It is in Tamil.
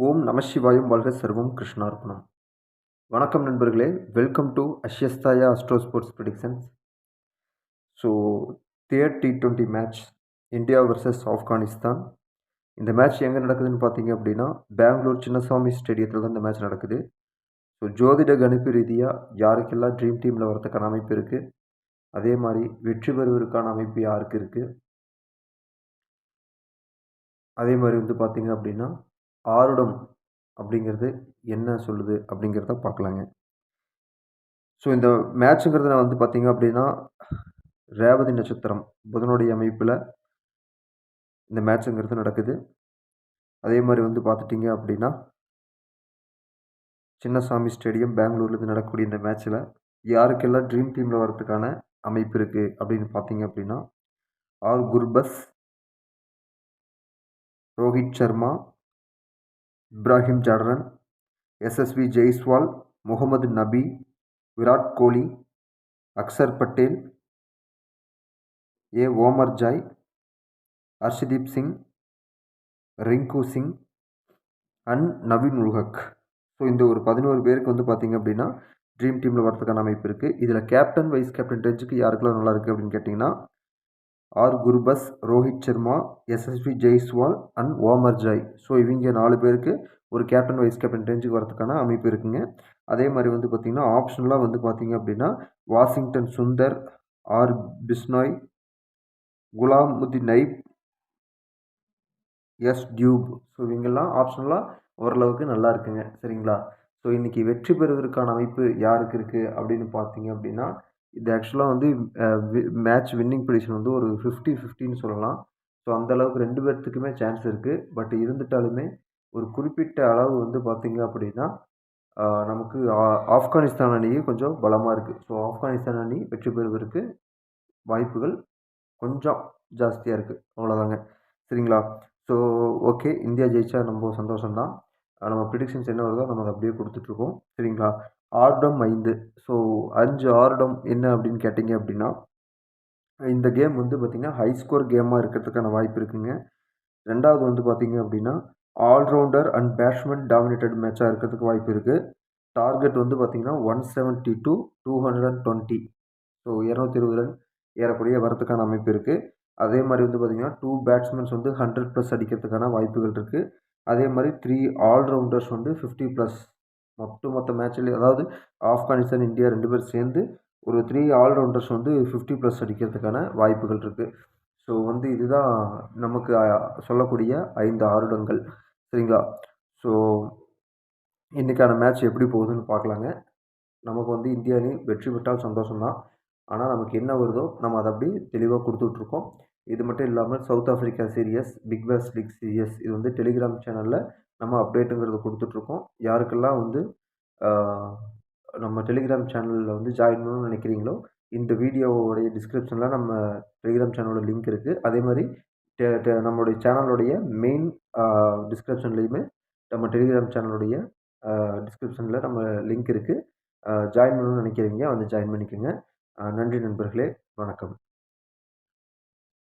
ஓம் நம சிவாயம் வாழ்க சர்வம் கிருஷ்ணார்ப்பணம். வணக்கம் நண்பர்களே, வெல்கம் டு அஷ்யஸ்தாயா astro sports predictions. So third T20 match India versus Afghanistan. இந்த மேட்ச் எங்கே நடக்குதுன்னு பார்த்தீங்க அப்படின்னா, பெங்களூர் சின்னசாமி ஸ்டேடியத்தில் தான் இந்த மேட்ச் நடக்குது. ஸோ ஜோதிட கணிப்பு ரீதியாக யாருக்கெல்லாம் ட்ரீம் டீமில் வரதுக்கான அமைப்பு இருக்குது, அதே மாதிரி வெற்றி பெறுவதற்கான அமைப்பு யாருக்கு இருக்குது, அதே மாதிரி பார்த்தீங்க அப்படின்னா ஆருடம் அப்படிங்கிறது என்ன சொல்லுது அப்படிங்கிறத பார்க்கலாங்க. ஸோ இந்த மேட்ச்சுங்கிறது நான் பார்த்தீங்க அப்படின்னா, ரேவதி நட்சத்திரம் புதனுடைய அமைப்பில் இந்த மேட்ச்சுங்கிறது நடக்குது. அதே மாதிரி பார்த்துட்டிங்க அப்படின்னா, சின்னசாமி ஸ்டேடியம் பெங்களூர்லேருந்து நடக்கக்கூடிய இந்த மேட்ச்சில் யாருக்கெல்லாம் ட்ரீம் டீமில் வரதுக்கான அமைப்பு இருக்குது அப்படின்னு பார்த்தீங்க அப்படின்னா, R Gurbaz, Rohit Sharma, Ibrahim Zadran, Yashasvi Jaiswal, Mohammad Nabi, Virat Kohli, Axar Patel, Omarzai, Arshdeep Singh, Rinku Singh and Naveen Ulhaq. So இந்த ஒரு 11 பேருக்கு பார்த்தீங்க அப்படின்னா ட்ரீம் டீமில் வரதுக்கான அமைப்பு இருக்குது. இதில் கேப்டன் வைஸ் கேப்டன் ரேஞ்சுக்கு யாருக்கெல்லாம் நல்லா இருக்குது அப்படின்னு கேட்டிங்கன்னா, R Gurbaz, Rohit Sharma, Yashasvi Jaiswal and Omarzai. So இவங்க 4 பேருக்கு ஒரு கேப்டன் வைஸ் கேப்டன் ரேஞ்சுக்கு வரதுக்கான அமைப்பு இருக்குங்க. அதே மாதிரி பார்த்திங்கன்னா ஆப்ஷனலாக பார்த்தீங்க அப்படின்னா, Washington Sundar, R Bishnoi, குலாமுதி Naib, S tube. So இவங்கெல்லாம் ஆப்ஷனலாக ஓரளவுக்கு நல்லா இருக்குங்க. சரிங்களா? ஸோ இன்றைக்கி வெற்றி பெறுவதற்கான அமைப்பு யாருக்கு இருக்குது அப்படின்னு பார்த்தீங்க அப்படின்னா, இது ஆக்சுவலாக மேட்ச் வின்னிங் பொசிஷன் ஒரு 50-50ன்னு சொல்லலாம். ஸோ அந்தளவுக்கு 2 பேர்த்துக்குமே சான்ஸ் இருக்குது. பட் இருந்துட்டாலுமே ஒரு குறிப்பிட்ட அளவு பார்த்தீங்க அப்படின்னா, நமக்கு ஆப்கானிஸ்தான் அணி கொஞ்சம் பலமாக இருக்குது. ஸோ ஆப்கானிஸ்தான் அணி வெற்றி பெறுவதற்கு வாய்ப்புகள் கொஞ்சம் ஜாஸ்தியாக இருக்குது. அவ்வளோதாங்க. சரிங்களா? ஸோ ஓகே, இந்தியா ஜெயிச்சா ரொம்ப சந்தோஷம் தான். நம்ம ப்ரிடிக்ஷன்ஸ் என்ன வருதோ நம்ம அதை அப்படியே கொடுத்துட்ருக்கோம். சரிங்களா? ஆர்டம் 5. ஸோ 5 ஆர்டம் என்ன அப்படின்னு கேட்டிங்க அப்படின்னா, இந்த கேம் பார்த்திங்கன்னா ஹை ஸ்கோர் கேமாக இருக்கிறதுக்கான வாய்ப்பு இருக்குங்க. ரெண்டாவது பார்த்திங்க அப்படின்னா, ஆல்ரவுண்டர் அண்ட் பேட்ஸ்மேன் டாமினேட்டட் மேட்சாக இருக்கிறதுக்கு வாய்ப்பு இருக்குது. டார்கெட் பார்த்திங்கன்னா 170 to 220. ஸோ 220 ரன் ஏறக்குறைய வரதுக்கான அமைப்பு இருக்குது. அதே மாதிரி பார்த்திங்கன்னா 2 பேட்ஸ்மேன்ஸ் 100+ அடிக்கிறதுக்கான வாய்ப்புகள் இருக்குது. அதே மாதிரி 3 ஆல்ரவுண்டர்ஸ் 50+. மொத்த மேட்ச்லேயே, அதாவது ஆப்கானிஸ்தான் இந்தியா 2 பேர் சேர்ந்து ஒரு 3 ஆல்ரவுண்டர்ஸ் 50+ அடிக்கிறதுக்கான வாய்ப்புகள் இருக்குது. ஸோ இதுதான் நமக்கு சொல்லக்கூடிய 5 ஆருடங்கள். சரிங்களா? ஸோ இன்றைக்கான மேட்ச் எப்படி போகுதுன்னு பார்க்கலாங்க. நமக்கு இந்திய அணி வெற்றி பெற்றால் சந்தோஷம்தான். ஆனால் நமக்கு என்ன வருதோ நம்ம அதை அப்படி தெளிவாக கொடுத்துட்ருக்கோம். இது மட்டும் இல்லாமல் South Africa series, Big Bash League series இது டெலிகிராம் சேனலில் நம்ம அப்டேட்டுங்கிறத கொடுத்துட்ருக்கோம். யாருக்கெல்லாம் நம்ம டெலிகிராம் சேனலில் ஜாயின் பண்ணணும்னு நினைக்கிறீங்களோ, இந்த வீடியோவோடைய டிஸ்கிரிப்ஷனில் நம்ம டெலிகிராம் சேனலோட லிங்க் இருக்குது. அதே மாதிரி நம்மளுடைய சேனலுடைய மெயின் டிஸ்கிரிப்ஷன்லேயுமே நம்ம டெலிகிராம் சேனலுடைய டிஸ்கிரிப்ஷனில் நம்ம லிங்க் இருக்குது. ஜாயின் பண்ணணும்னு நினைக்கிறீங்க ஜாயின் பண்ணிக்கோங்க. நன்றி நண்பர்களே, வணக்கம்.